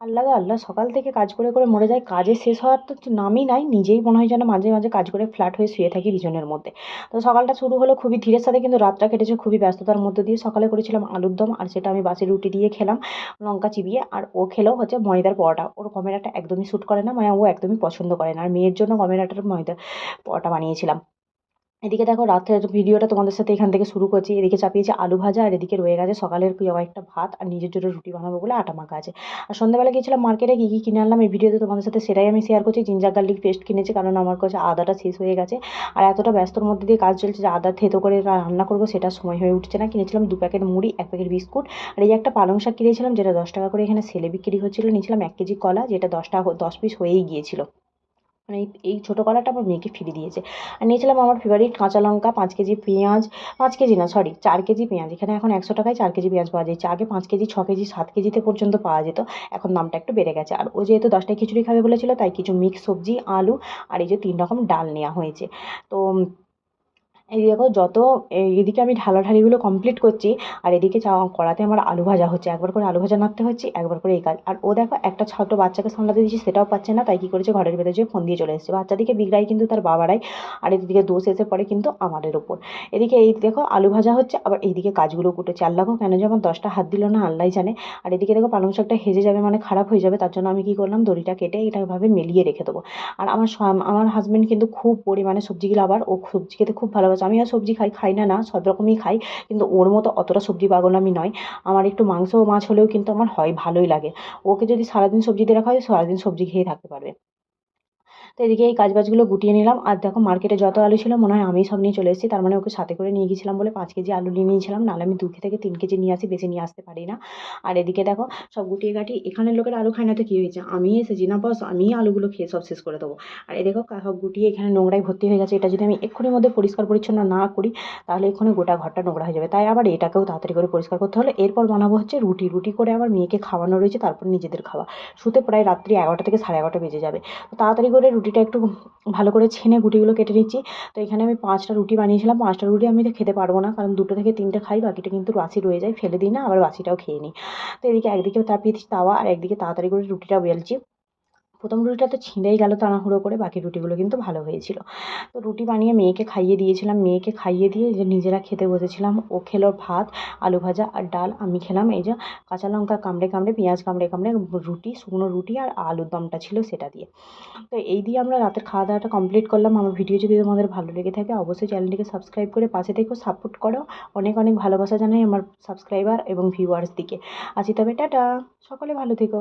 আল্লাহ গো আল্লাহ, সকাল থেকে কাজ করে করে মরে যায়, কাজের শেষ হওয়ার তো নামই নাই। নিজেই মনে হয় যেন মাঝে মাঝে কাজ করে ফ্ল্যাট হয়ে শুয়ে থাকি বিছানার মধ্যে। তো সকালটা শুরু হলো খুবই ধীরের সাথে, কিন্তু রাতটা কেটেছে খুবই ব্যস্ততার মধ্য দিয়ে। সকালে করেছিলাম আলুর দম, আর সেটা আমি বাসি রুটি দিয়ে খেলাম লঙ্কা চিবিয়ে। আর ও খেলো হচ্ছে ময়দার পরোটা। ওর কমেরাটা একদমই শ্যুট করে না, মানে ও একদমই পছন্দ করে না। আর মেয়ের জন্য কমেরাটার ময়দার পরোটা বানিয়েছিলাম। এদিকে দেখো রাতের ভিডিওটা তোমাদের সাথে এখান থেকে শুরু করছি। এদিকে চাপিয়েছি আলু ভাজা, আর এদিকে রয়ে গেছে সকালের কয়েকটা ভাত, আর নিজের জন্য রুটি বানাবো বলে আটা মাখা আছে। আর সন্ধ্যাবেলা গিয়েছিলাম মার্কেটে, কী কী কিনে আনলাম এই ভিডিওতে তোমাদের সাথে সেটাই আমি শেয়ার করছি। জিঞ্জার গার্লিক পেস্ট কিনেছি, কারণ আমার কাছে আদাটা শেষ হয়ে গেছে। আর এতটা ব্যস্তর মধ্যে দিয়ে কাজ চলছে যে আদা থেতো করে রান্না করবো সেটা সময় হয়ে উঠছে না। কিনেছিলাম 2 প্যাকেট মুড়ি, 1 প্যাকেট বিস্কুট, আর এই একটা পালং শাক কিনেছিলাম যেটা 10 টাকা করে এখানে সেলে বিক্রি হচ্ছিল। নিয়েছিলাম 1 কেজি কলা, যেটা 10 পিস হয়েই গিয়েছিল। মানে এই ছোটো কলাটা আমার মেয়েকে ফিরিয়ে দিয়েছে। আর নিয়েছিলাম আমার ফেভারিট কাঁচা লঙ্কা, 5 কেজি পেঁয়াজ, 5 কেজি না সরি 4 কেজি পেঁয়াজ। এখানে এখন 100 টাকায় 4 কেজি পেঁয়াজ পাওয়া যাচ্ছে। আগে 5 কেজি, 6 কেজি, 7 কেজিতে পর্যন্ত পাওয়া যেত। এখন দামটা একটু বেড়ে গেছে। আর ও যেহেতু 10টায় খিচুড়ি খাবে বলেছিল, তাই কিছু মিক্স সবজি, আলু, আর এই যে 3 রকম ডাল নেওয়া হয়েছে। তো এই দেখো এদিকে আমি ঢালাঢালিগুলো কমপ্লিট করছি, আর এদিকে কড়াতে আমার আলু ভাজা হচ্ছে। একবার করে আলু ভাজা নাড়তে হচ্ছে, একবার করে এই কাজ। আর ও দেখো একটা ছোট বাচ্চাকে সামলাতে দিয়েছি, সেটাও পাচ্ছে না। তাই কি করেছে, ঘরের ভেতরে যেয়ে ফোন দিয়ে চলে এসেছে। বাচ্চাদিকে বিগড়াই কিন্তু তার বাবারাই, আর এদিকে দোষ এসে পড়ে কিন্তু আমাদের ওপর। এদিকে এই দেখো আলু ভাজা হচ্ছে, আবার এইদিকে কাজগুলো কুটেছে। আল্লাহ গো, কেন যে আমার 10টা হাত দিল না আল্লাহই জানে। আর এদিকে দেখো পালং শাকটা হেজে যাবে, মানে খারাপ হয়ে যাবে, তার জন্য আমি কি করলাম, দড়িটা কেটে এটা এভাবে মেলিয়ে রেখে দেবো। আর আমার হাজবেন্ড কিন্তু খুব পরিমাণে সবজিগুলো, আবার ও সবজি খেতে খুব ভালোবাসে। আমি আর সবজি খাই খাই না না, সব রকমই খাই, কিন্তু ওর মতো অতটা সবজি পাগল আমি নয়। আমার একটু মাংস মাছ হলেও কিন্তু আমার হয়, ভালোই লাগে। ওকে যদি সারাদিন সবজি দিয়ে রাখা হয়, সারাদিন সবজি খেয়ে থাকতে পারবে। তো এদিকে এই কাজবাজগুলো গুটিয়ে নিলাম। আর দেখো মার্কেটে যত আলু ছিল মনে হয় আমি সব নিয়ে চলে এসেছি। তার মানে ওকে সাথে করে নিয়ে গিয়েছিলাম বলে 5 কেজি আলু নিয়ে নিয়েছিলাম, নাহলে আমি 2 থেকে 3 কেজি নিয়ে আসি, বেশি নিয়ে আসতে পারি না। আর এদিকে দেখো সব গুটিয়ে গাটি, এখানের লোকের আলু খায় না তো কী হয়েছে, আমি এসেছি না বস, আমি আলুগুলো খেয়ে সব শেষ করে দেবো। আর এই দেখো সব গুটিয়ে এখানে নোংরায় ভর্তি হয়ে গেছে। এটা যদি আমি এক্ষুনির মধ্যে পরিষ্কার পরিচ্ছন্ন না করি, তাহলে এক্ষুনি গোটা ঘরটা নোংরা হয়ে যাবে। তাই আবার এটাকেও তাড়াতাড়ি করে পরিষ্কার করতে হলো। এরপর বানাবো হচ্ছে রুটি। রুটি করে আবার মেয়েকে খাওয়ানো রয়েছে, তারপর নিজেদের খাওয়া। শুতে প্রায় রাত্রি 11টা থেকে 11:30 বেজে যাবে। তো তাড়াতাড়ি করে রুটিটা একটু ভালো করে ছেনে গুটিগুলো কেটে নিচ্ছি। তো এখানে আমি 5টা রুটি বানিয়েছিলাম। 5টা রুটি আমি তো খেতে পারবো না, কারণ 2 থেকে 3টে খাই, বাকিটা কিন্তু বাসি রয়ে যায়, ফেলে দিই না, আবার বাসিটাও খেয়ে নিই। তো এদিকে একদিকে তাপিয়েছি তাওয়া, আর একদিকে তাড়াতাড়ি করে রুটিটা বেলছি। প্রথম রুটিটা তো ছিঁড়েই গেল তাড়াহুড়ো করে, বাকি রুটিগুলো কিন্তু ভালো হয়েছিল। তো রুটি বানিয়ে মেয়েকে খাইয়ে দিয়েছিলাম। মেয়েকে খাইয়ে দিয়ে এই যে নিজেরা খেতে বসেছিলাম। ও খেলো ভাত, আলু ভাজা আর ডাল। আমি খেলাম এই যে কাঁচা লঙ্কা কামড়ে কামড়ে, পেঁয়াজ কামড়ে কামড়ে রুটি, শুকনো রুটি, আর আলুর দমটা ছিল সেটা দিয়ে। তো এই দিয়ে আমরা রাতের খাওয়া দাওয়াটা কমপ্লিট করলাম। আমার ভিডিও যদি তোমাদের ভালো লেগে থাকে, অবশ্যই চ্যানেলটিকে সাবস্ক্রাইব করে পাশে থেকো, সাপোর্ট করো। অনেক অনেক ভালোবাসা জানাই আমার সাবস্ক্রাইবার এবং ভিউয়ার্স দিকে। আছি তবে, টাটা। সকলে ভালো থেকো।